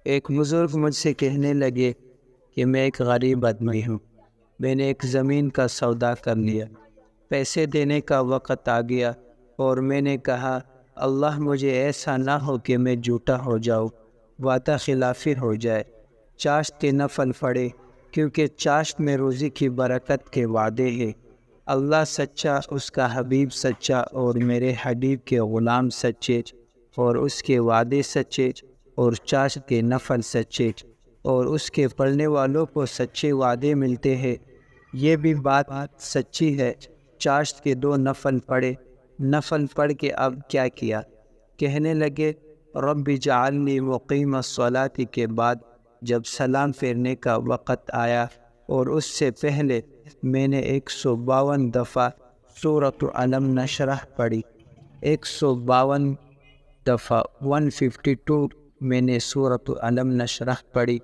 ایک بزرگ مجھ سے کہنے لگے کہ میں ایک غریب آدمی ہوں، میں نے ایک زمین کا سودا کر لیا، پیسے دینے کا وقت آ گیا اور میں نے کہا اللہ مجھے ایسا نہ ہو کہ میں جھوٹا ہو جاؤں، وعدہ خلافی ہو جائے۔ چاشت کے نفل پڑھے، کیونکہ چاشت میں روزی کی برکت کے وعدے ہیں۔ اللہ سچا، اس کا حبیب سچا، اور میرے حبیب کے غلام سچے، اور اس کے وعدے سچے، اور چاشت کے نفل سچے، اور اس کے پڑھنے والوں کو سچے وعدے ملتے ہیں۔ یہ بھی بات سچی ہے۔ چاشت کے 2 نفل پڑھے، نفل پڑھ کے اب کیا کیا؟ کہنے لگے رب اجعلنی مقیم الصلاۃ کے بعد جب سلام پھیرنے کا وقت آیا اور اس سے پہلے میں نے 152 دفعہ سورۃ علم نشرح پڑھی۔ 152 دفعہ 152 میں نے سورۃ علم نشرح پڑھی،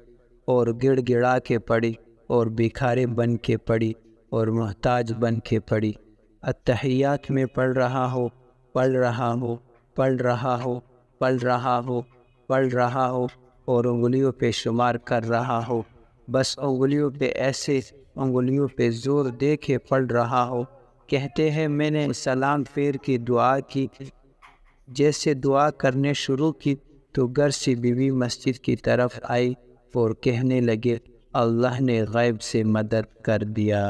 اور گڑ گڑا کے پڑھی، اور بھکاری بن کے پڑھی، اور محتاج بن کے پڑھی۔ اتحیات میں پڑھ رہا ہوں، پڑھ رہا ہوں، پڑھ رہا ہوں، پڑھ رہا ہوں، پڑھ رہا ہوں، اور انگلیوں پہ شمار کر رہا ہوں۔ بس انگلیوں پہ ایسے انگلیوں پہ زور دے کے پڑھ رہا ہوں۔ کہتے ہیں میں نے سلام پھیر کی دعا کی، جیسے دعا کرنے شروع کی تو گھر سے بیوی مسجد کی طرف آئی اور کہنے لگے اللہ نے غیب سے مدد کر دیا۔